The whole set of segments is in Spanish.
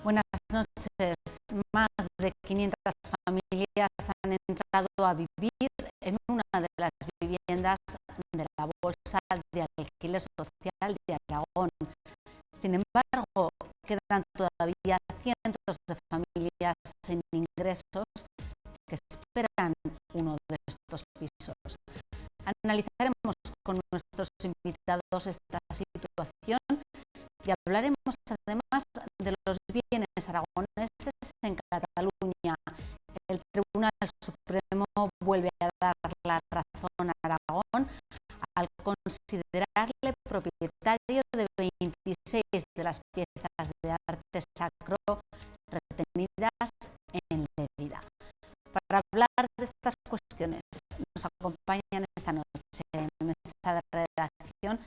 Buenas noches. Más de 500 familias han entrado a vivir en una de las viviendas de la Bolsa de Alquiler Social de Aragón. Sin embargo, quedan todavía cientos de familias sin ingresos que esperan uno de estos pisos. Analizaremos con nuestros invitados esta situación y hablaremos además de los bienes aragoneses en Cataluña. El Tribunal Supremo vuelve a dar la razón a Aragón al considerarle propietario de 26 de las piezas de arte sacro retenidas en Lérida. Para hablar de estas cuestiones nos acompañan esta noche en mesa de redacción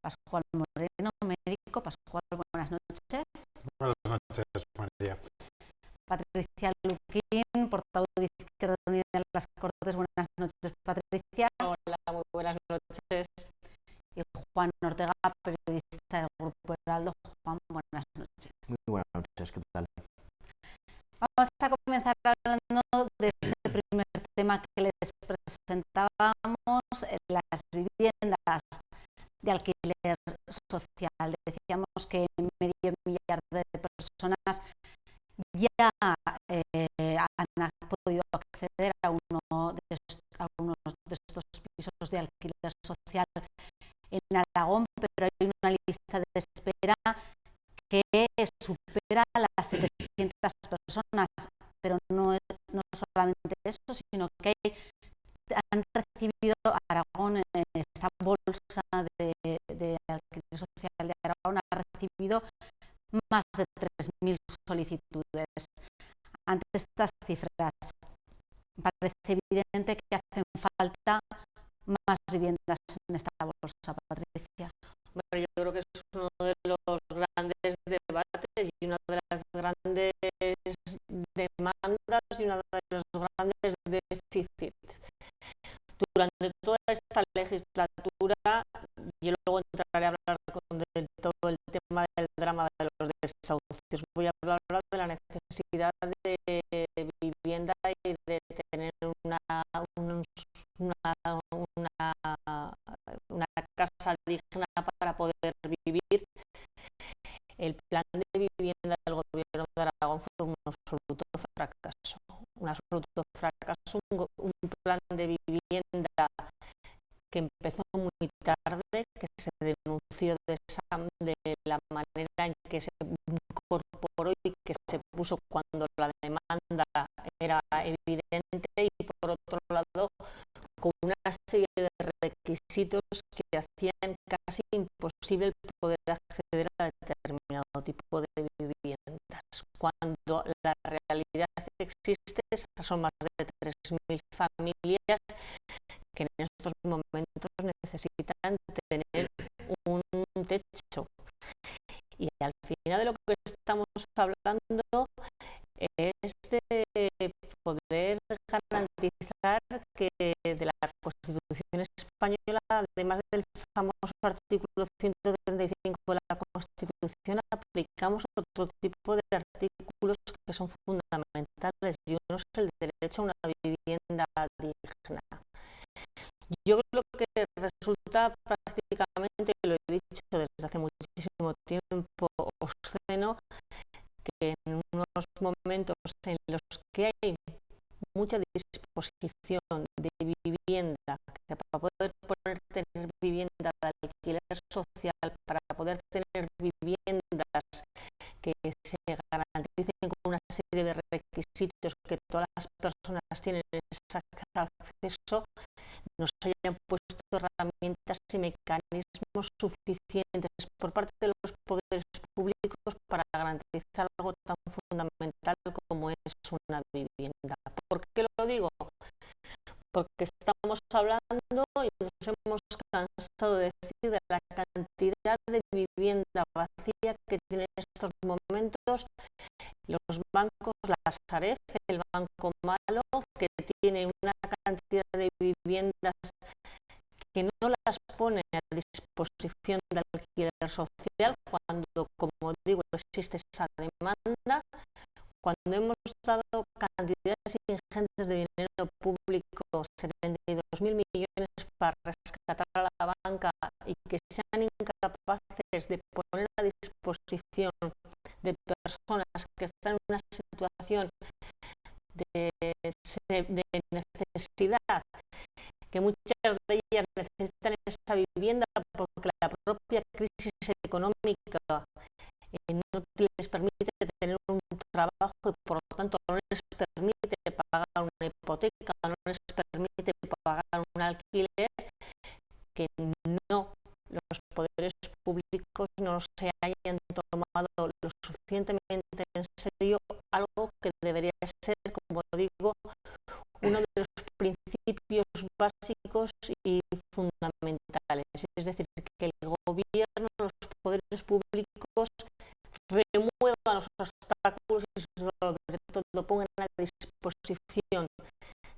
Pascual Moreno, médico. Pascual, buenas noches. Buenas noches, María. Patricia Luquín, portavoz de Izquierda Unida en las Cortes. Buenas noches, Patricia. Hola, muy buenas noches. Y Juan Ortega, periodista del Grupo Heraldo. Juan, buenas noches. Muy buenas noches, ¿qué tal? Vamos a comenzar hablando de ese primer tema que les presentábamos, las viviendas de alquiler social. Decíamos que medio millar de personas ya han podido acceder a uno de estos pisos de alquiler social en Aragón, pero hay una lista de espera que supera las 700 personas, pero no solamente eso, sino que han recibido Aragón, en esta bolsa de alquiler social de Aragón, ha recibido más de 3.000 solicitudes. Ante estas cifras, parece evidente que hacen falta más viviendas en esta bolsa, Patricia. Bueno, yo creo que es uno de los grandes debates y una de las grandes demandas y una de los grandes déficits. Durante toda esta legislatura, yo luego entraré a hablar de todo el tema del drama de los desahucios. Voy a hablar de la necesidad de vivienda y de tener una casa digna para poder vivir. El plan de vivienda del gobierno de Aragón fue un absoluto fracaso. Un plan de vivienda que empezó muy tarde, que se denunció de la manera en que se incorporó y que se puso cuando la demanda era evidente, y por otro lado con una serie de requisitos que hacían casi imposible el poder acceder a determinado tipo de viviendas. Cuando la realidad existe, esas son más de 3.000 familias que en estos momentos necesitan tener un techo. Y al final de lo que estamos hablando es de poder garantizar que de la Constitución española, además del famoso artículo 135 de la Constitución, aplicamos otro tipo de artículos que son fundamentales, y uno es el derecho a una vivienda digna. Yo creo que resulta prácticamente, y lo he dicho desde hace muchísimo tiempo, obsceno que en unos momentos en los que hay mucha disposición de vivienda, que para poder tener vivienda de alquiler social, para poder tener viviendas que se garanticen con una serie de requisitos que todas las personas tienen acceso, no se hayan puesto herramientas y mecanismos suficientes por parte de los poderes públicos para garantizar algo tan fundamental como es una vivienda. ¿Por qué lo digo? Porque estamos hablando y nos hemos cansado de decir de la cantidad de vivienda vacía que tienen en estos momentos los bancos, la Sareb, el Banco Malo, que tiene una cantidad de viviendas que no las pone a disposición del alquiler social cuando, como digo, existe esa demanda. dado cantidades ingentes de dinero público, 72.000 millones para rescatar a la banca, y que sean incapaces de poner a disposición de personas que están en una situación de necesidad, que muchas de ellas necesitan esa vivienda porque la propia crisis económica no les permite tener un trabajo y por lo tanto no les permite pagar una hipoteca, no les permite pagar un alquiler, que no, los poderes públicos no se hayan tomado lo suficientemente en serio algo que debería ser, como digo, uno de los principios básicos y fundamentales. Es decir, que el gobierno, los poderes públicos remuevan los obstáculos y sobre todo pongan a disposición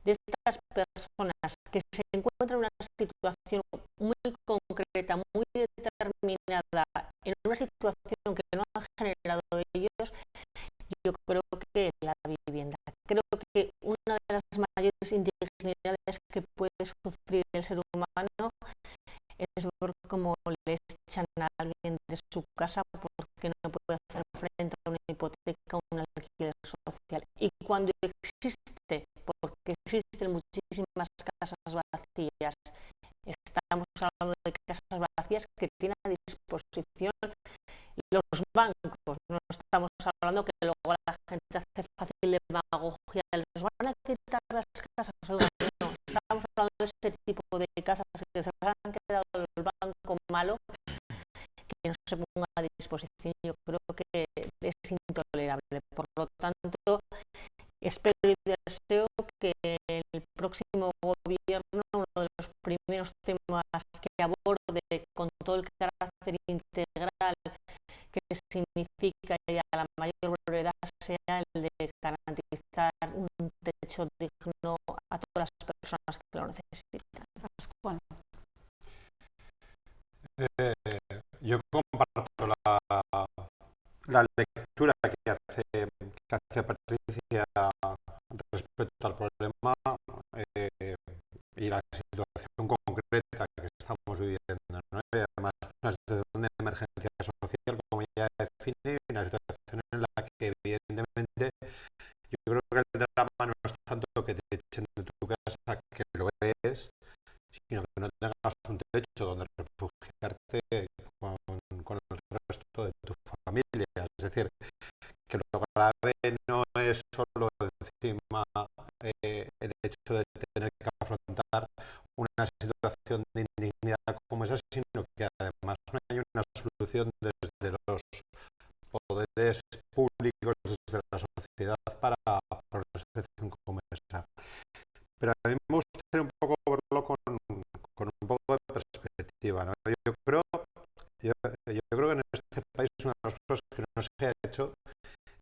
de estas personas que se encuentran en una situación muy concreta, muy determinada, en una situación que no han generado ellos. Yo creo que la vivienda, creo que una de las mayores indignidades que puede sufrir el ser humano es ver cómo le echan a alguien de su casa porque no puede hacer frente a una hipoteca o un alquiler social. Y cuando existe, porque existen muchísimas casas vacías, estamos hablando de casas vacías que tienen a disposición los bancos, no estamos hablando que luego la gente hace fácil demagogia, les van a quitar las casas, no, estamos hablando de ese tipo de casas que se han quedado en el banco malo, que no se ponga a disposición. Yo creo que es intolerable. Por lo tanto, espero y deseo que el próximo gobierno, uno de los primeros temas que aborde con todo el carácter integral que significa, y a la mayor brevedad, sea el de garantizar un techo digno a todas las personas que lo necesitan. Bueno, Yo comparto la lectura que hace Patricia respecto al problema y la situación concreta que estamos viviendo, ¿no? Y además, una situación de emergencia social, como ella define, una situación en la que evidentemente yo creo que el drama no es tanto que te echen de tu casa, que lo es, sino que no tengas un techo donde refugiarte con el resto de tu familia. Es decir, que lo grave no es solo encima el hecho de tener que afrontar una situación de indignidad como esa, sino que además no hay una solución desde los poderes públicos, desde la sociedad para una situación como esa. Pero a mí me gustaría un poco verlo con un poco de perspectiva, ¿no? Yo creo que en este país una de las cosas que no se ha hecho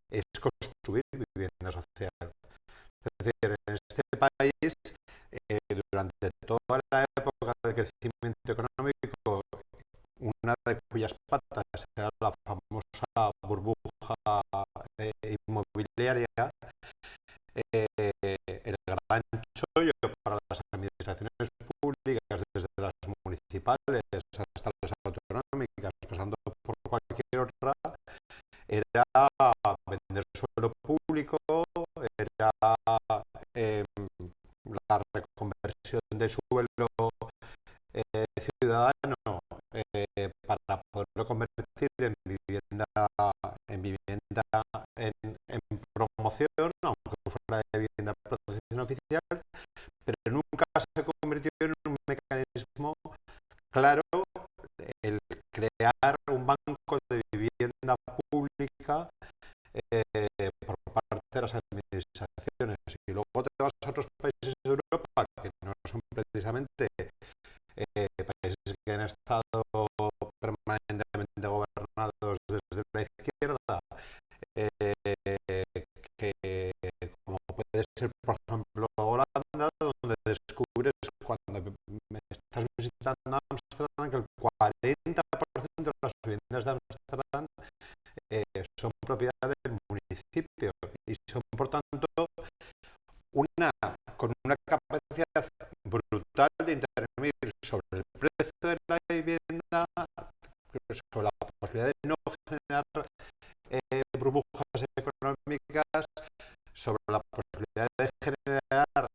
es construir vivienda social. Es decir, en este país, durante toda la época del crecimiento económico, una de cuyas patas era la famosa burbuja inmobiliaria, el gran chollo para las administraciones públicas, desde las municipales hasta las autonómicas, pasando por cualquier otra, era vender suelo público, era la reconversión de suelo ciudadano para poderlo convertir en vivienda en promoción, aunque fuera de vivienda de protección oficial, pero nunca se convirtió en un mecanismo claro el crear un banco de vivienda pública por parte de las administraciones. Y luego te vas a otros países de Europa que no son precisamente países que han estado permanentemente gobernados desde la izquierda, que como puede ser, por ejemplo, Holanda, donde descubres cuando estás visitando Ámsterdam que el 40% de las viviendas de Ámsterdam son propiedad del municipio, y son, por tanto, con una capacidad brutal de intervenir sobre el precio de la vivienda, sobre la posibilidad de no generar burbujas económicas, sobre la posibilidad de generar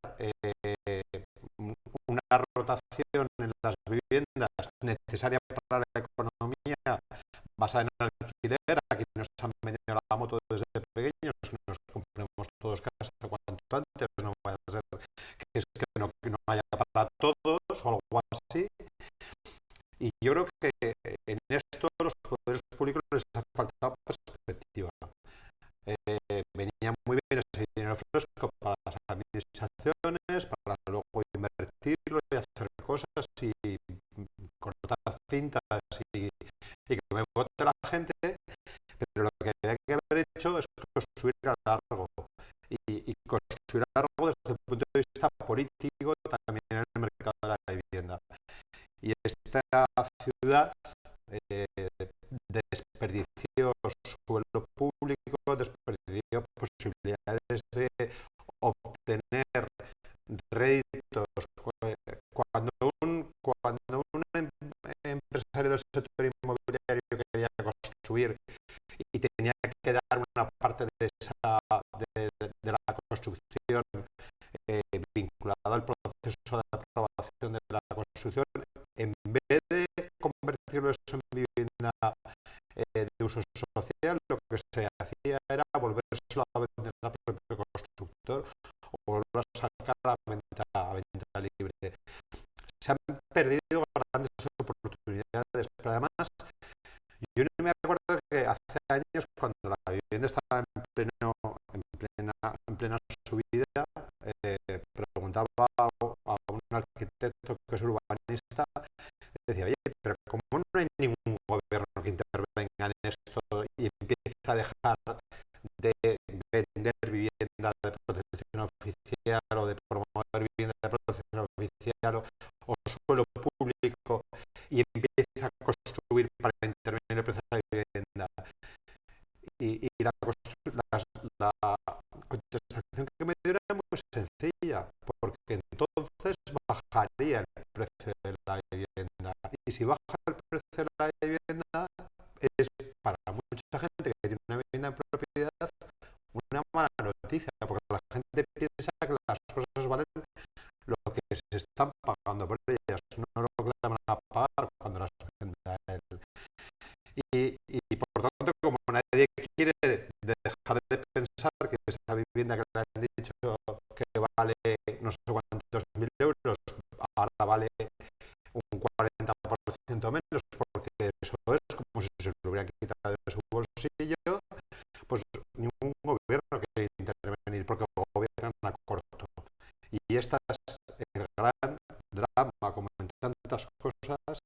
una rotación en las viviendas necesaria para la economía basada en el alquiler. Aquí nos han vendido la moto desde pequeños, nos compremos todos casa cuanto antes, no vaya a ser que no haya para todos o algo así. Y yo creo que en esto los poderes públicos les ha faltado perspectiva. Venía muy bien ese dinero fresco para las administraciones, para luego invertirlo y hacer cosas y cortar cintas y que me vote la gente, pero lo que hay que haber hecho es construir a largo y construir a largo desde el punto de vista político también en el mercado de la vivienda. Y esta ciudad desperdició suelo público, desperdició posibilidades de obtener réditos. Cuando un empresario del sector inmobiliario quería construir y tenía que dar una parte de la construcción vinculada al proceso de aprobación de la construcción, en vez de convertirlo eso en vivienda de uso social, lo que se hacía era volvérselo a vender al propio constructor o volverlo a sacar a venta libre. Se han perdido grandes oportunidades, pero además yo no me acuerdo que hace años, cuando la vivienda estaba en plena subida, preguntaba a un arquitecto que es urbanista, decía, oye, pero ¿cómo no hay ningún gobierno que intervenga en esto y empieza a dejar de vender vivienda de protección oficial o de promover vivienda de protección oficial o suelo público y empieza a construir para intervenir en el precio de la vivienda? Y la contestación que me dio era muy sencilla, porque entonces bajaría el precio de la vivienda. Y si baja el precio de la vivienda, es para mucha gente que tiene una vivienda en propiedad una mala noticia, porque la gente piensa que las cosas valen lo que se están pagando por ellas, no lo que le van a pagar cuando las venda él. Y por tanto, como nadie quiere dejar de pensar que esa vivienda que le han dicho que vale no sé cuántos mil euros, ahora vale un 40% menos, porque eso es como si se lo hubieran quitado de su bolsillo, pues ningún gobierno quiere intervenir porque gobiernan a corto. Y esta es el gran drama, como en tantas cosas,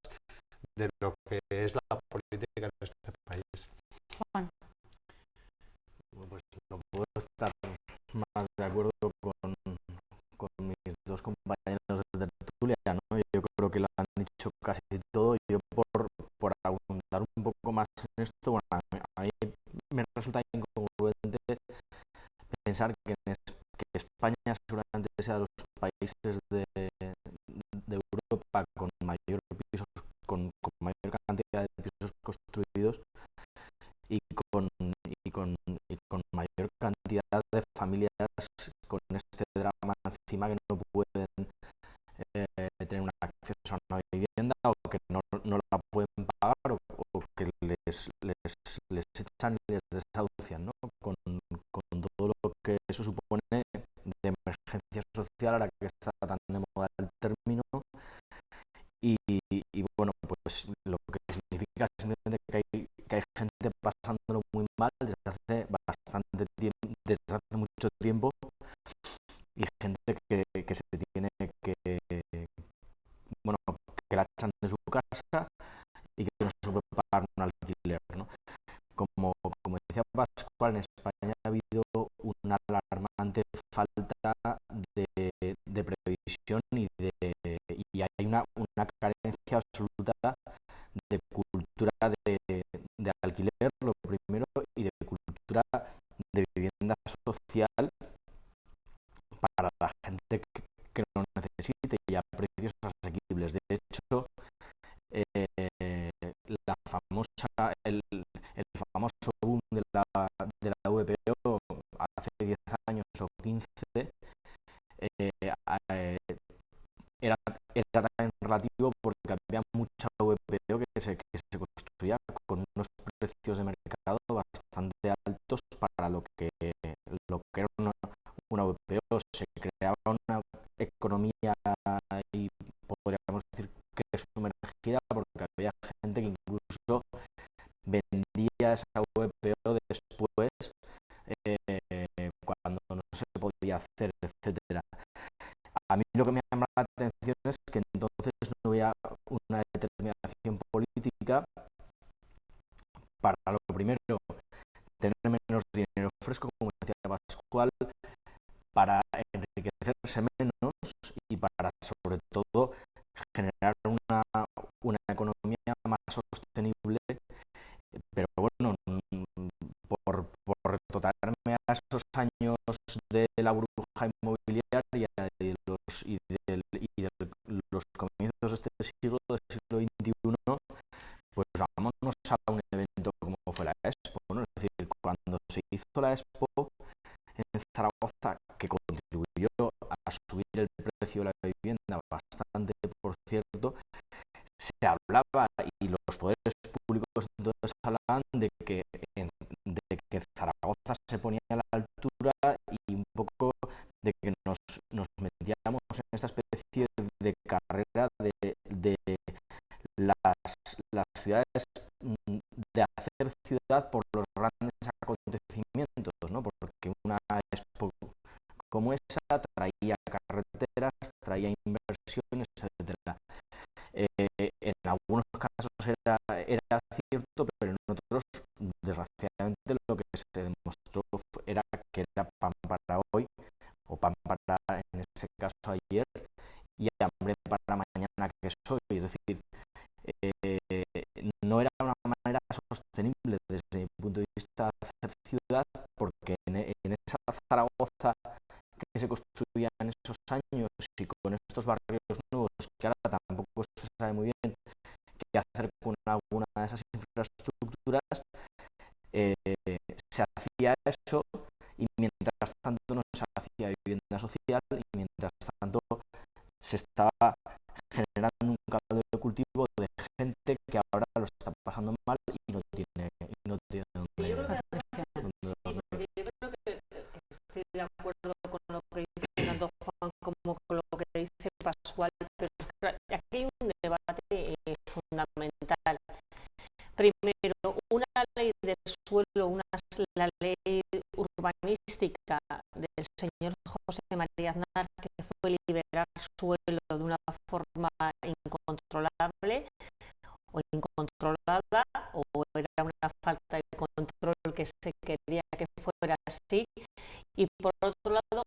de lo que es la política en este país. Juan. Pues no puedo estar más de acuerdo con mis dos compañeros de tertulia, ¿no? Yo creo que lo han dicho casi todo. Yo por abundar un poco más en esto, bueno, a mí me resulta incongruente pensar que España seguramente sea de los países de Europa con mayor mayor cantidad de pisos construidos y con mayor cantidad de familias con este drama encima que no pueden tener un acceso a una vivienda o que no la pueden pagar o que les echan y les desahucian, ¿no? Con todo lo que eso supone de emergencia social, ahora que está tan de moda el término, y bueno, pues lo que significa simplemente que hay gente pasándolo muy mal desde hace bastante tiempo, desde hace mucho tiempo, y gente que se tiene que bueno, que la echan de su casa y que no se puede pagar un alquiler, ¿no? Como decía Pascual, en España ha habido una alarmante falta de previsión y hay una carencia absoluta de cultura de alquiler, lo primero, y de cultura de vivienda social incompatibles. De hecho, el famoso boom de la VPO hace 10 años o 15 era tan relativo porque había mucha VPO que se construía con unos precios de mercado bastante altos para lo que era una VPO. Se creaba una economía y podríamos decir que sumergida, porque había gente que incluso vendía esa VPO después cuando no se podía hacer, etcétera. A mí lo que me llama la atención es que entonces no había una determinación política para, lo primero, tener menos dinero fresco, como decía Pascual, para enriquecerse menos y para, sobre todo, generar una economía más sostenible. Pero bueno, por retrotraerme a esos años de la burbuja inmobiliaria y de los comienzos de este siglo, del siglo XXI, pues vámonos a un evento como fue la Expo, ¿no? Es decir, cuando se hizo la Expo en Zaragoza, que contribuyó a subir el precio de la vivienda bastante, por cierto, se hablaba, y los poderes públicos entonces hablaban de que Zaragoza se ponía a la altura, y un poco de que nos metíamos en esta especie de carrera de las ciudades, de hacer ciudad por los grandes acontecimientos, ¿no? Porque una Expo como esa traía carreteras, traía inversiones, etcétera. En algunos casos era cierto, pero en otros, desgraciadamente, lo que se demostró era que era pan para hoy, o pan para, en ese caso, ayer, y hambre para mañana, que es hoy. Es decir, no era una manera sostenible desde mi punto de vista de hacer ciudad, porque en esa Zaragoza que se construía en esos años, y con estos barrios nuevos que ahora tampoco se sabe muy bien qué hacer con alguna de esas infraestructuras, se hacía eso, y mientras tanto no se hacía vivienda social, y mientras tanto se estaba generando un caldo de cultivo de gente que ahora lo está pasando mal y no tiene dónde porque yo creo que estoy de acuerdo con lo que dice tanto Juan como con lo que dice Pascual, pero aquí hay un debate fundamental. Primero, una ley del suelo, la ley urbanística del señor José María Aznar, que fue liberar suelo de una forma incontrolable o incontrolada, o era una falta de control que se quería que fuera así. Y por otro lado,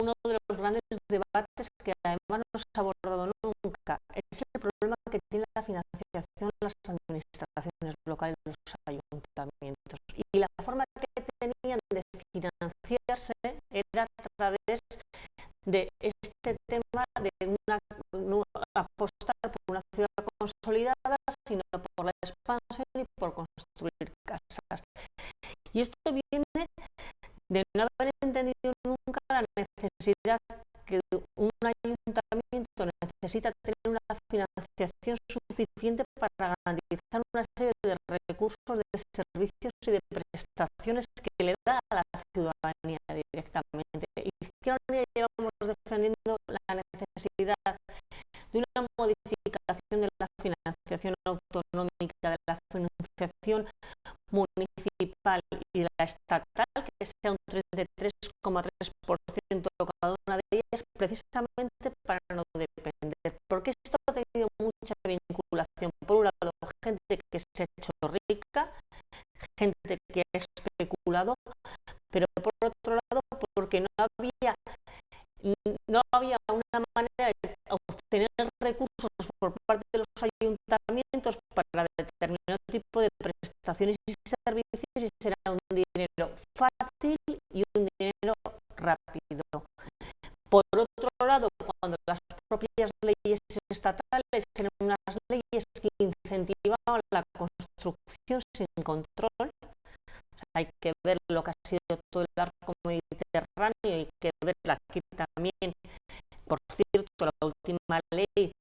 uno de los grandes debates que además no se ha abordado nunca es el problema que tiene la financiación de las administraciones locales, los ayuntamientos. Y la forma que tenían de financiarse era a través de este tema de no apostar por una ciudad consolidada, sino por la expansión y por construir casas. Y esto viene de no haber entendido nunca la necesidad que un ayuntamiento necesita tener una financiación suficiente para garantizar una serie de recursos, de servicios y de prestaciones que le da a la ciudadanía directamente. Izquierda Unida llevamos defendiendo la necesidad de una modificación de la financiación autonómica, de la financiación municipal y de la estatal, que sea un 33,3% cada una de ellas, precisamente para no depender. Porque esto ha tenido mucha vinculación. Por un lado, gente que se ha hecho rica, gente que ha especulado, pero por otro lado, porque no había una manera de obtener recursos por parte de los ayuntamientos para determinado tipo de prestaciones y servicios, y será un dinero fácil y un dinero rápido. Por otro lado, cuando las propias leyes leyes estatales, en unas leyes que incentivaban la construcción sin control. O sea, hay que ver lo que ha sido todo el arco mediterráneo y hay que ver aquí también, por cierto, la última ley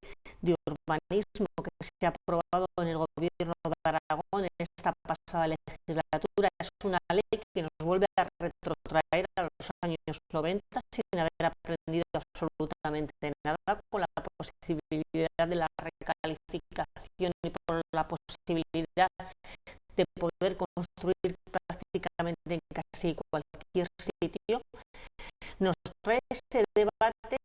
de urbanismo que se ha aprobado en el gobierno de Aragón en esta pasada legislatura. Es una ley que nos vuelve a retrotraer a los años 90 sin haber aprendido absolutamente nada, con la posibilidad de la recalificación y por la posibilidad de poder construir prácticamente en casi cualquier sitio. Nos trae ese debate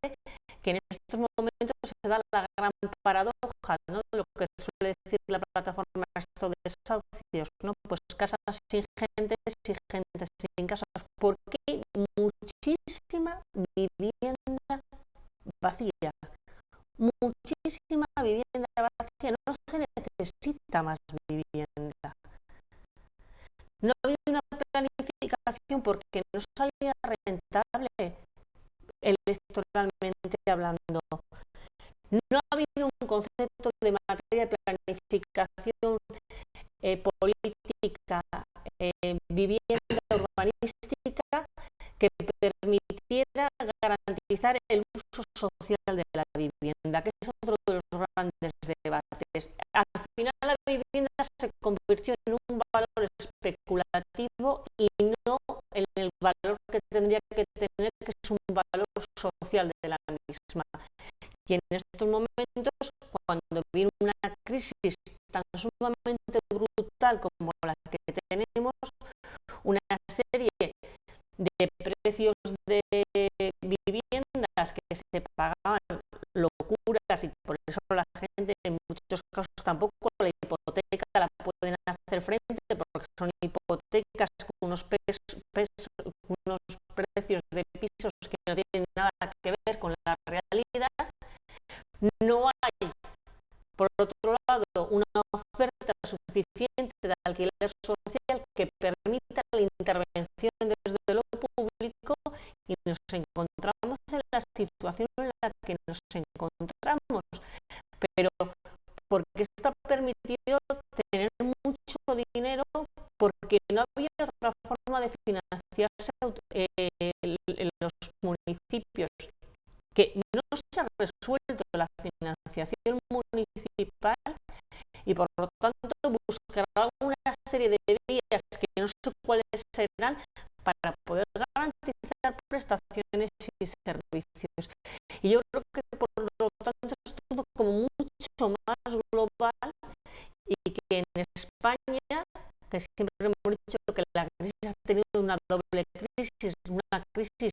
que en estos momentos se da la gran paradoja, ¿no? Lo que suele decir la plataforma esto de desahucios, ¿no? Pues casas sin gentes y gentes sin casas, porque hay muchísima vivienda vacía, muchísima vivienda vacía, no se necesita más vivienda. No ha habido una planificación porque no salía rentable electoralmente hablando. No ha habido un concepto de materia de planificación política, vivienda urbanística que permitiera garantizar el uso social de la vivienda, que es otro de los grandes debates. Al final la vivienda se convirtió en un valor especulativo y no en el valor que tendría que tener, que es un valor social de la misma. Y en estos momentos, cuando viene una crisis tan sumamente brutal como la que tenemos, una serie de precios de viviendas que se pagaban locuras y por eso la gente en muchos casos tampoco la hipoteca la pueden hacer frente porque son hipotecas con unos precios de pisos que no tienen nada que ver con la realidad. No hay, por otro lado, una oferta suficiente de alquiler social que permita la intervención desde lo público y nos encontramos en la situación en la que nos encontramos. Pero porque esto ha permitido tener mucho dinero, porque no había otra forma de financiarse en los municipios, que no se ha resuelto la financiación municipal y por lo tanto buscará una serie de vías que no sé cuáles serán para poder garantizar prestaciones y servicios. Y yo creo que por lo tanto es todo como mucho más global y que en España, que siempre hemos dicho que la crisis ha tenido una doble crisis, una crisis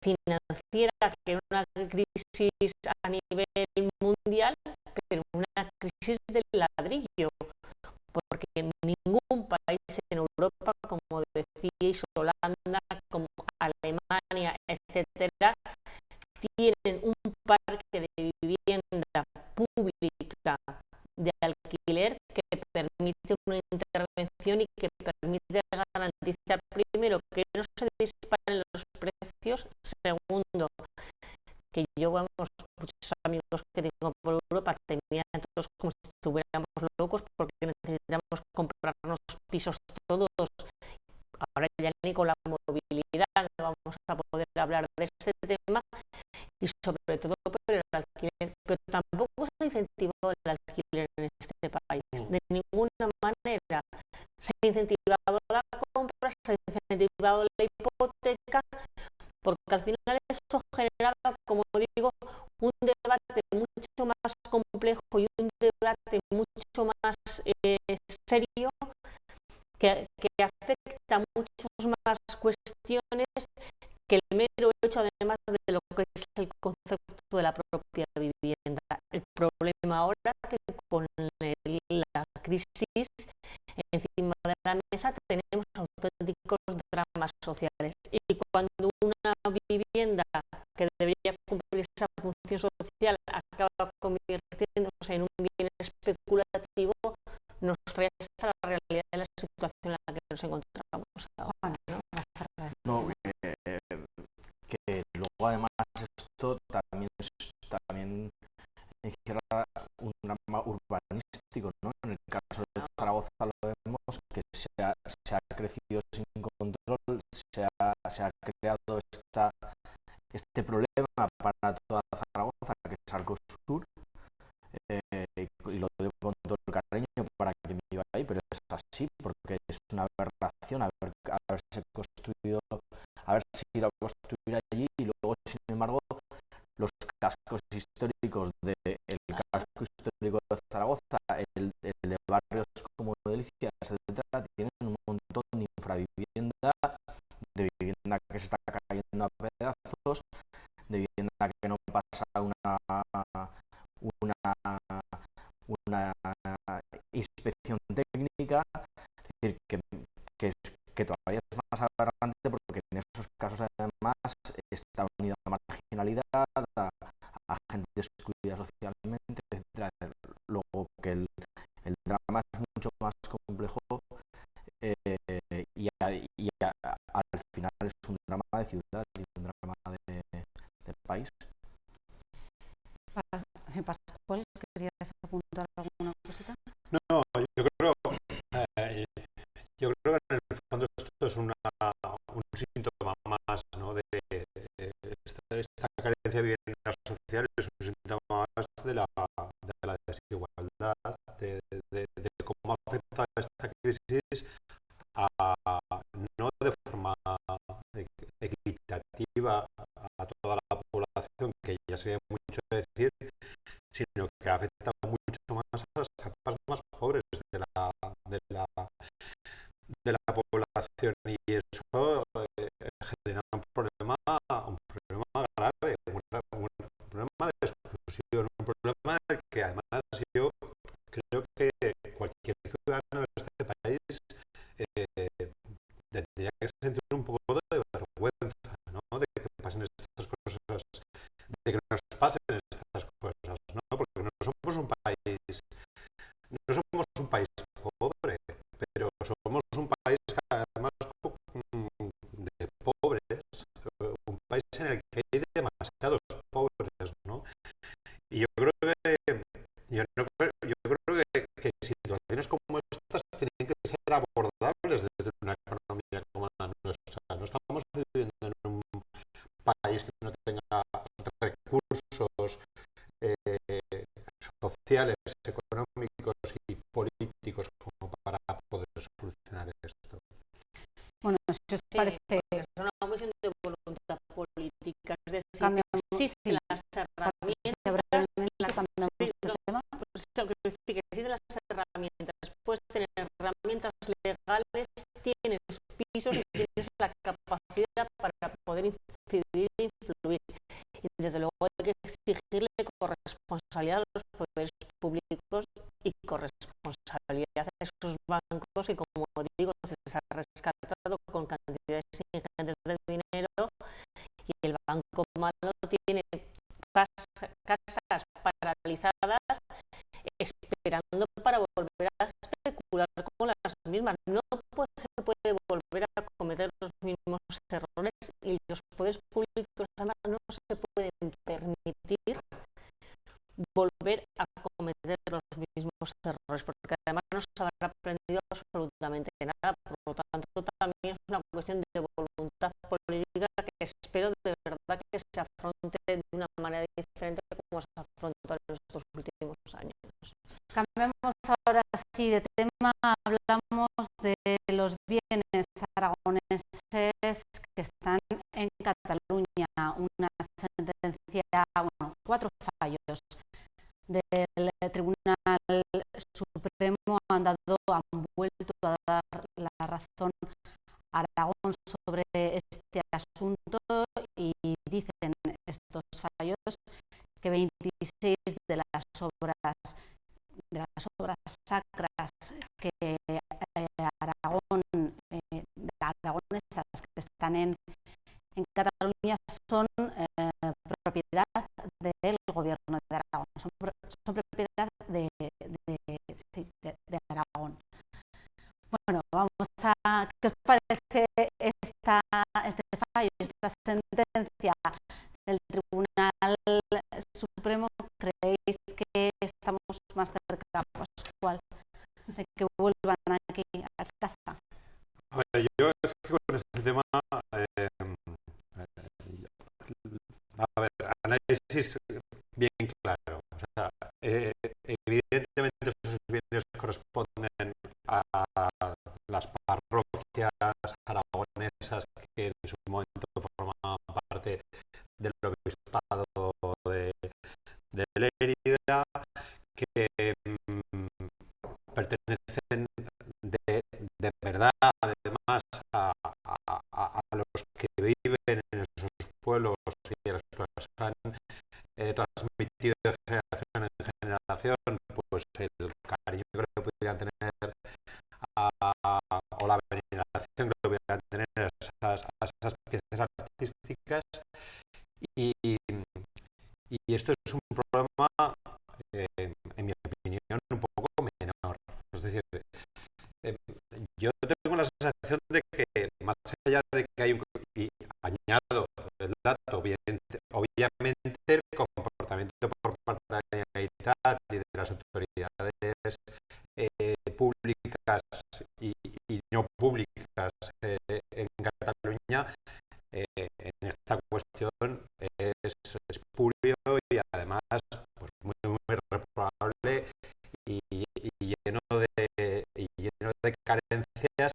financiera, que una crisis a nivel mundial, pero una crisis del ladrillo, porque en ningún país en Europa, como decíais, Holanda, como Alemania, etcétera, tienen un parque de vivienda pública de alquiler que permite una intervención y que permite garantizar, primero, que no se disparen los precios, segundo, que yo, vamos, muchos amigos que tengo por Europa terminan todos como si estuviéramos locos porque necesitamos comprarnos pisos todos. Ahora ya ni con la movilidad vamos a poder hablar de este tema y sobre todo por el alquiler, pero tampoco se ha incentivado el alquiler en este país, de ninguna manera. Se ha incentivado la compra, se ha incentivado la hipoteca, porque al final eso generaba, como digo, un debate mucho más complejo y un debate mucho más serio que afecta a muchas más cuestiones que el mero hecho, además, de lo que es el concepto de la propia vivienda. El problema ahora que con la crisis encima de la mesa tenemos auténticos dramas sociales y cuando una vivienda que debería cumplir esa función social acaba convirtiéndose en un bien especulativo, nos trae hasta la realidad de la situación en la que nos encontramos ahora, ¿no? No, que luego además esto también se ha crecido sin control, se ha creado este problema para toda Zaragoza, que es Arcosur, y lo digo con todo el cariño para quien viva ahí, pero es así, porque es una aberración haberse construido, haberse ido a construir allí y luego, sin embargo, los cascos históricos el casco histórico de Zaragoza, el de barrios como Delicias, etcétera, tienen un montón de infravivienda, de vivienda que se está cayendo a pedazos, de vivienda que no pasa una inspección técnica, es decir, que todavía es más aberrante porque en esos casos además está unida a marginalidad, a gente excluida socialmente, etcétera. Luego que el drama es mucho más complejo y al final es un drama de ciudad y un drama de país. Pascual, ¿querías apuntar alguna cosita? No, yo creo que en el fondo esto es un síntoma más, ¿no? de esta carencia de vivienda social, es un síntoma más de la desigualdad, de cómo afecta esta crisis no de forma equitativa a toda la población, que ya sería mucho decir, sino que afecta mucho más a las capas más pobres de la población, y eso genera un problema grave, un problema de exclusión, un problema en el que además yo creo que cualquier ciudadano de este país tendría que sentir un poco de vergüenza, ¿no? De que pasen estas cosas, de que nos pasen estas cosas, ¿no? Porque no somos un país pobre, pero somos un país además de pobres, un país en el que hay demasiados pobres, ¿no? Y yo creo que situaciones como estas tienen que ser abordables desde una economía como la nuestra. No estamos viviendo en un país que no tenga recursos sociales, económicos y políticos como para poder solucionar esto. Bueno, si os parece... Es una cuestión de voluntad política, es decir, Cambiamos, existen las herramientas, puedes tener herramientas legales, tienes pisos y tienes la capacidad para poder incidir e influir. Y desde luego hay que exigirle corresponsabilidad a los poderes públicos y corresponsabilidad a esos bancos que, como digo, se les ha rescatado con cantidades ingentes de dinero, y el banco malo tiene casas paralizadas esperando para volver a especular con las mismas. No se puede volver a cometer los mismos errores, y los poderes públicos además no se pueden permitir volver a cometer los mismos errores, porque además no se habrá aprendido absolutamente nada. Por lo tanto, también es una cuestión de voluntad política que espero de verdad que se afronte de una manera diferente como se afrontó en estos últimos años. Cambiamos ahora sí de tema, hablamos de los bienes aragoneses que están en Cataluña. Una sentencia, 4 fallos del Tribunal Supremo han vuelto a dar la razón a Aragón sobre este asunto, y dicen estos fallos que 26 de las obras sacras que aragonesas que están en Cataluña son propiedad del gobierno de Aragón, son propiedad de Aragón. Bueno, ¿qué os parece este fallo, esta sentencia del Tribunal Supremo? ¿Creéis que estamos más cerca, Pascual, de que vuelvan aquí a casa? pertenecen de verdad, además, a los que viven en esos pueblos y a los que los han transmitido de generación en generación, pues el cariño que le pudieran tener o la veneración que le pudieran tener a esas piezas artísticas. Y, y esto es un problema, en mi opinión, un poco menor. Es decir, yo tengo la sensación de que más allá de que hay un... Y añado el dato, obviamente el comportamiento por parte de la Generalitat y de las autoridades públicas y no públicas en Cataluña en esta cuestión es espurio y además pues muy reprobable y lleno de carencias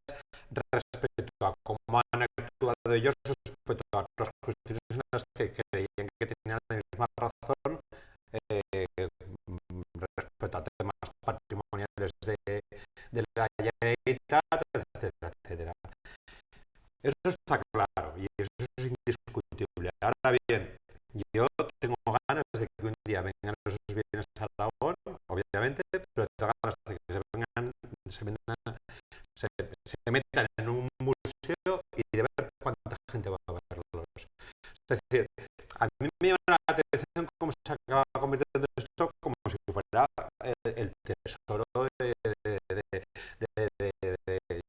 respecto a cómo han actuado ellos respecto a otras cuestiones en las que creían que tenían la misma razón respecto a temas patrimoniales de la Generalitat, etcétera, etcétera. Eso está claro y eso es indiscutible. Ahora bien, yo tengo ganas de que un día vengan esos bienes a Aragón, obviamente, pero tengo ganas de que se metan en un museo y de ver cuánta gente va a verlos. Es decir, a mí me llama la atención cómo se acaba convirtiendo esto como si fuera el tesoro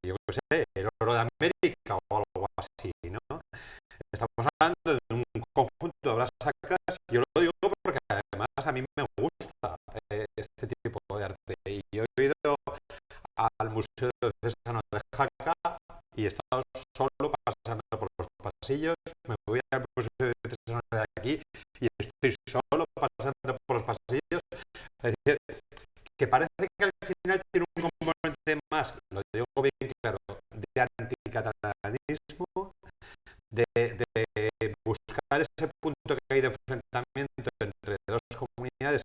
yo qué sé, el oro de América o algo así, ¿no? Estamos hablando de un conjunto de obras sacras, yo lo digo porque además a mí me gusta este tipo de arte y yo he ido al Museo Diocesano de Jaca y he estado solo pasando por los pasillos, me voy al Museo Diocesano de aquí y estoy solo pasando por los pasillos, es decir, que parece que al final tiene un componente más, lo digo bien claro, de anticatalanismo, de buscar ese punto que hay de enfrentamiento entre dos comunidades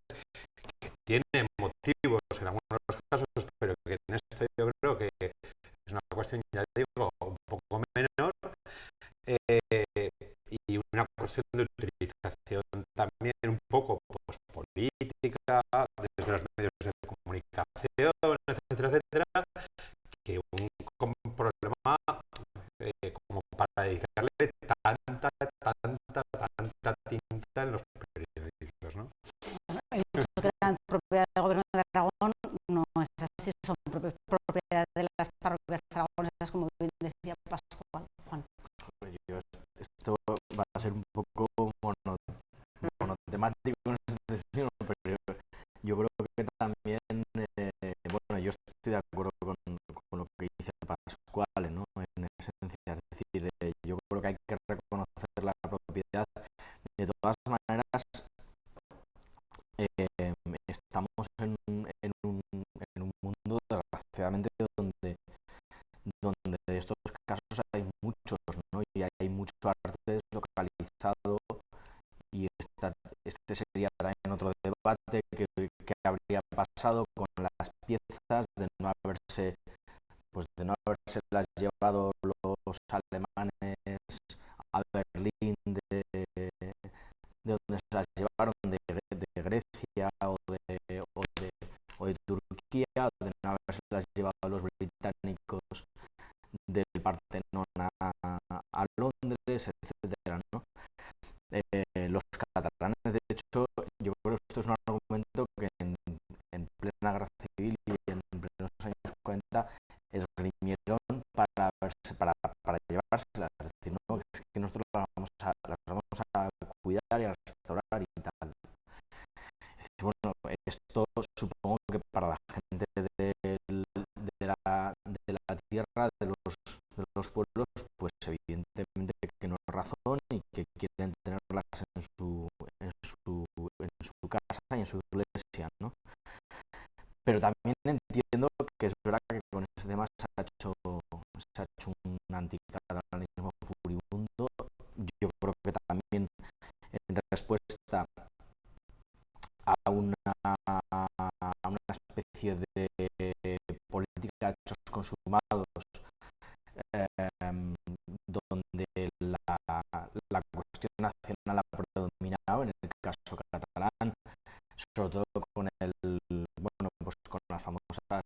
que tienen motivos en algunos de los casos, pero que en esto yo creo que es una cuestión, ya digo, un poco menor, y una cuestión de utilización también un poco pues, política, desde los medios de comunicación, etcétera, etcétera, que un problema como para dedicarle tanta tinta en los periódicos, ¿no? He dicho que eran propiedad del Gobierno de Aragón, no es así, son propiedad de las parroquias aragonesas, como bien decía Pascual. Juan. Esto va a ser un poco monotemático en este sentido, pero yo creo que también, bueno, yo estoy de acuerdo con lo que dice Pascual, ¿no? En esencia, es decir, yo creo que hay que reconocer la propiedad. De todas maneras, estamos en un mundo, desgraciadamente, donde estos casos hay muchos, ¿no? Y hay mucho arte deslocalizado y este sería también otro debate que habría pasado con las piezas de no haberse las llevado los alemanes a Berlín de donde se las llevaron de Grecia o de Turquía, de no haberse las llevado los británicos del Partenón a Londres, etcétera, ¿no? Los catalanes, de hecho, yo creo que esto es un argumento que en plena guerra civil y en plenos años 40 esgrimieron para llevárselas, es decir, no, es que nosotros las vamos a cuidar y a restaurar y tal. Es decir, bueno, esto supongo que para la gente de la tierra, de los pueblos, pues evidentemente que no es razón y que quieren tenerlas en su casa y en su iglesia, ¿no? Pero también entiendo que es verdad que con este tema se ha hecho un anticatalanismo furibundo. Yo creo que también en respuesta a una especie de política de hechos consumados, donde la cuestión nacional ha predominado, en el caso catalán, sobre todo con con las famosas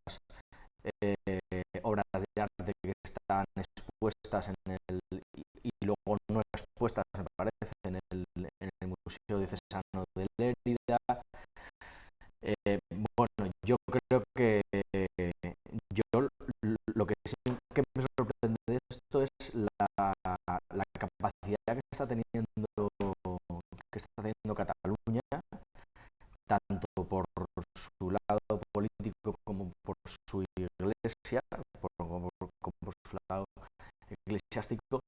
obras de arte que están expuestas y luego no expuestas, me parece, en el Museo Diocesano de Lérida. Yo creo que lo que sí que me sorprende de esto es la capacidad que está teniendo Cataluña, tanto por su lado político como por su iglesia, como por su lado eclesiástico,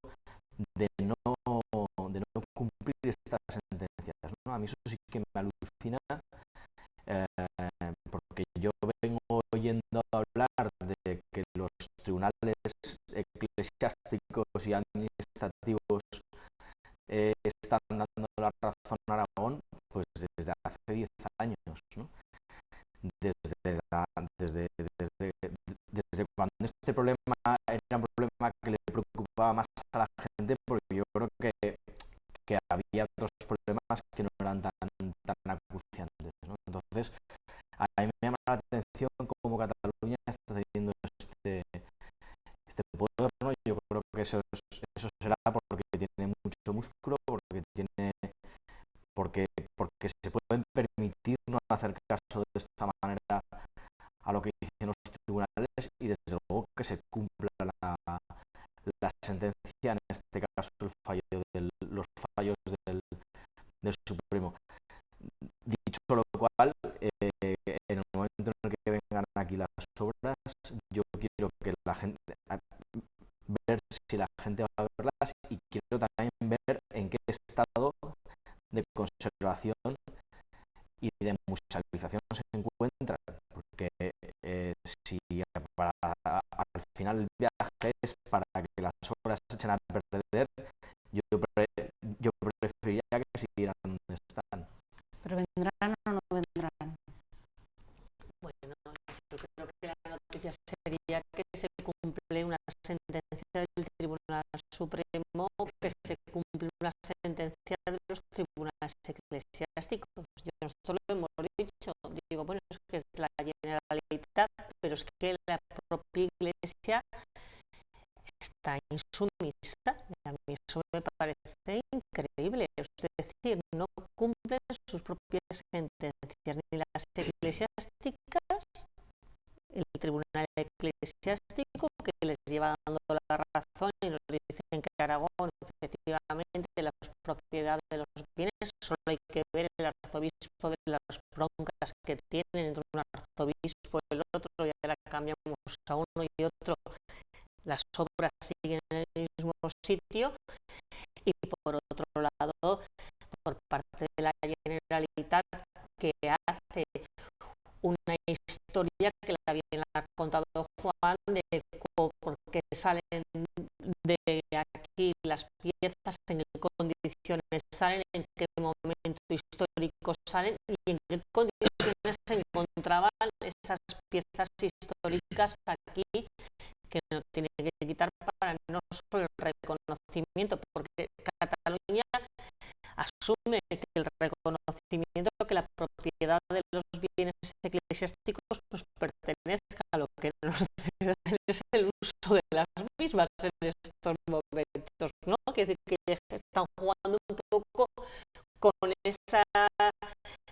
de no cumplir estas sentencias, ¿no? A mí eso sí que me alucina, porque yo vengo oyendo hablar de que los tribunales eclesiásticos y administrativos están dando la razón a Aragón pues desde hace 10 años, ¿no? Desde cuando este problema era un problema que le preocupaba más a la gente, porque yo creo que había otros problemas que no eran tan acuciantes, ¿no? Entonces, a mí me llama la atención cómo Cataluña está teniendo este poder, ¿no? Yo creo que eso será porque tiene mucho músculo, porque se pueden permitir no hacer caso de esta manera a lo que dicen los tribunales, y desde luego que se cumpla la sentencia, en este caso los fallos del Supremo. Dicho lo cual, en el momento en el que vengan aquí las obras, yo quiero que la gente ver si la gente va a verlas, y quiero también ver en qué estado de conservación y de musealización se encuentran, porque si al final el viaje es para que las obras se echen a perder, yo preferiría que siguieran donde están. ¿Pero vendrán o no vendrán? Bueno, yo creo que la noticia sería que se cumple una sentencia del Tribunal Supremo, que se cumple una sentencia de los tribunales eclesiásticos. Nosotros lo hemos dicho, digo, bueno, es que es de la Generalitat, pero es que la propia Iglesia está insumisa, y a mí eso me parece increíble. Es decir, no cumplen sus propias sentencias, ni las eclesiásticas, el Tribunal Eclesiástico, que les lleva dando la razón y nos dicen que Aragón, efectivamente, la propiedad de los bienes, solo hay que ver el arzobispo de las broncas que tienen entre un arzobispo y el otro, y ahora cambiamos a uno y otro, las obras siguen en el mismo sitio. Y por otro lado, por parte de la Generalitat, que hace una historia que la bien ha contado Juan, de por qué salen de aquí las piezas, en qué condiciones salen, en qué momento histórico salen y en qué condiciones se encontraban esas piezas históricas aquí, que no tiene que quitar para no solo el reconocimiento, porque Cataluña asume que el reconocimiento, que la propiedad de los bienes eclesiásticos nos pertenezca, a lo que nos cede es el uso de las mismas en estos momentos, ¿no? Que decir, que están jugando un poco con esa...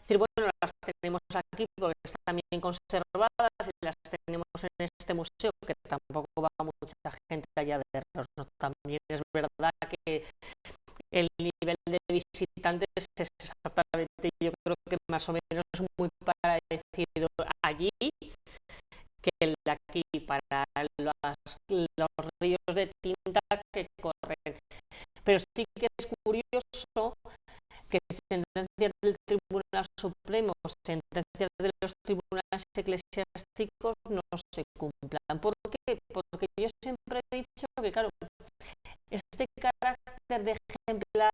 decir, bueno, las tenemos aquí porque están bien conservadas y las tenemos en este museo, que tampoco va mucha gente allá a verlos, ¿no? También es verdad que el nivel de visitantes es exactamente, yo creo que más o menos muy parecido allí que el de aquí, para los ríos de tinta que corren. Pero sí que es curioso que sentencias del Tribunal Supremo, sentencias de los tribunales eclesiásticos no se cumplan. ¿Por qué? Porque yo siempre he dicho que, claro, este carácter de ejemplar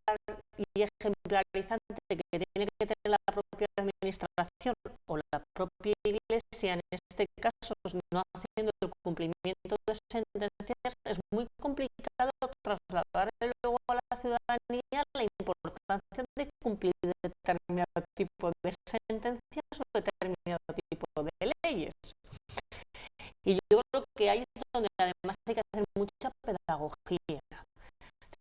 y ejemplarizante que tiene que tener la propia administración o la propia propia Iglesia, en este caso, no haciendo el cumplimiento de sentencias, es muy complicado trasladar luego a la ciudadanía la importancia de cumplir determinado tipo de sentencias o determinado tipo de leyes. Y yo creo que ahí es donde además hay que hacer mucha pedagogía.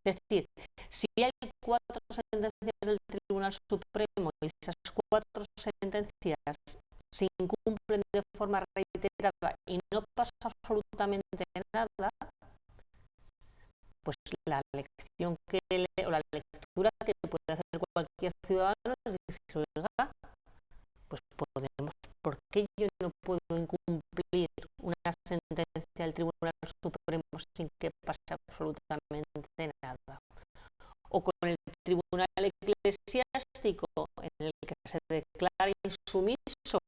Es decir, si hay 4 sentencias del Tribunal Supremo y esas 4 sentencias se incumplen de forma reiterada y no pasa absolutamente nada, pues la lección o la lectura que puede hacer cualquier ciudadano es decir, oiga, pues ¿por qué yo no puedo incumplir una sentencia del Tribunal Supremo sin que pase absolutamente nada? O con el Tribunal Eclesiástico, en el que se declara insumiso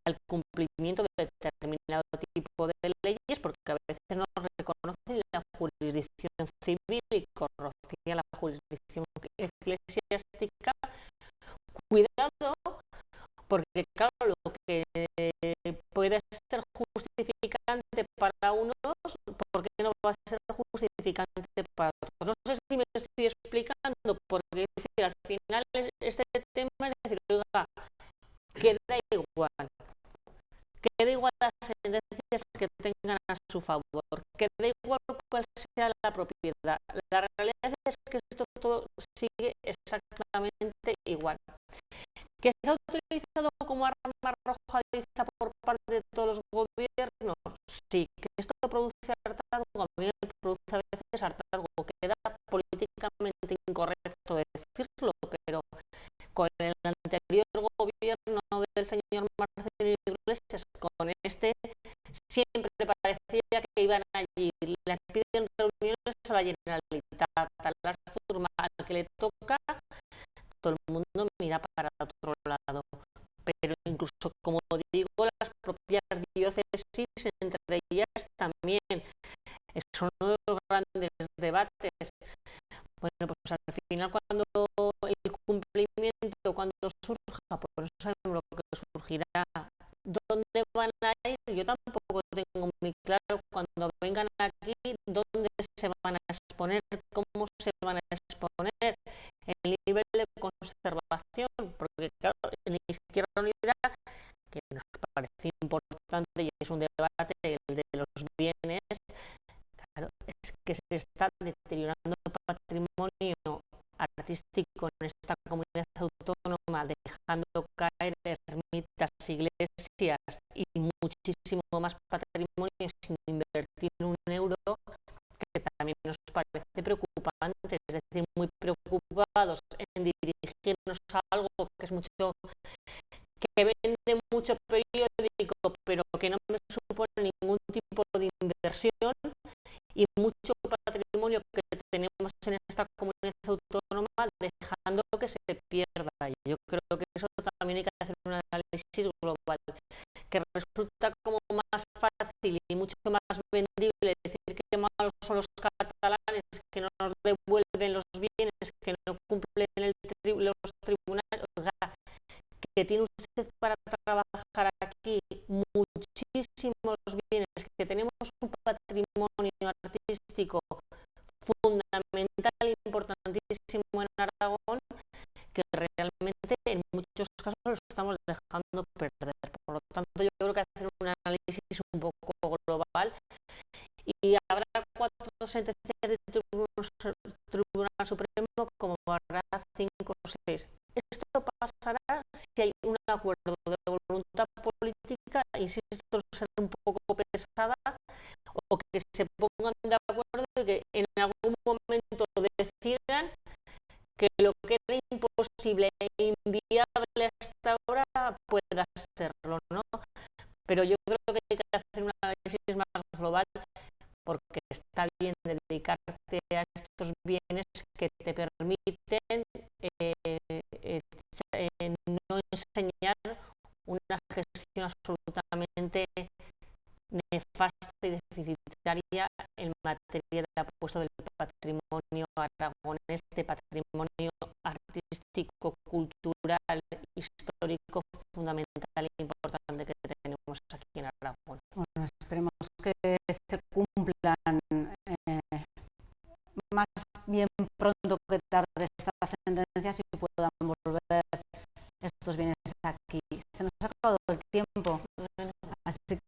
al cumplimiento de determinado tipo de leyes, porque a veces no reconocen la jurisdicción civil y conocían la jurisdicción eclesiástica. Cuidado, porque claro, lo que puede ser justificante para unos, ¿por qué no va a ser justificante para otros? No sé si me estoy explicando, porque es decir, al final este tema es decir, oiga, queda igual las sentencias que tengan a su favor, queda igual cuál sea la propiedad. La realidad es que esto todo sigue exactamente igual. ¿Que se ha utilizado como arma arrojadiza por parte de todos los gobiernos? Sí. ¿Que esto produce hartazgo? A mí me produce a veces hartazgo. Queda políticamente incorrecto decirlo, pero con el anterior gobierno del señor Marcelo Iglesias, con este, siempre parecía que iban allí, le piden reuniones a la Generalitat, al Artur Mas, al que le toca, todo el mundo mira para otro lado. Pero incluso, como digo, las propias diócesis, entre ellas también, es uno de los grandes debates. Bueno, pues al final cuando el cumplimiento, cuando surja, pues no sabemos lo que surgirá, dónde van a ir, yo tampoco tengo muy claro cuando vengan aquí dónde se van a exponer, cómo se van a exponer, el nivel de conservación, porque claro, en Izquierda Unida, que nos parece importante y es un debate el de los bienes, claro, es que se está deteriorando el patrimonio artístico en esta comunidad autónoma, dejando caer ermitas, iglesias y muchísimo más patrimonio sin invertir un euro, que también nos parece preocupante, es decir, muy preocupados en dirigirnos a algo que es mucho, que vende mucho periódico, pero que no me supone ningún tipo de inversión, y mucho patrimonio que tenemos en esta comunidad autónoma dejando que se pierda. Yo creo que eso también hay que hacer un análisis global, que resulta como más fácil y mucho más vendible decir que malos son los catalanes, que no nos devuelven los bienes, que no cumplen los tribunales. Oiga, que tiene usted para trabajar aquí muchísimos bienes, que tenemos un patrimonio artístico fundamental e importantísimo en Aragón, que realmente en muchos casos lo estamos dejando perder. Por lo tanto, yo creo que hacer un análisis un poco global, y habrá 4 sentencias del Tribunal Supremo como habrá 5 o 6. Esto pasará si hay un acuerdo de voluntad política, insisto, ser un poco pesada, o que se pongan de acuerdo y que en algún momento decidan que lo que era imposible e inviable hasta ahora pueda serlo, ¿no? Pero yo creo que hay que hacer un análisis más global, porque está bien dedicarte a estos bienes que te permiten no enseñar una gestión absolutamente nefasta y deficitaria en materia de apuesto del patrimonio aragonés, de patrimonio artístico, cultural, histórico, fundamental e importante. en Aragón. Bueno, esperemos que se cumplan más bien pronto que tarde estas sentencias y puedan volver estos bienes aquí. Se nos ha acabado el tiempo, así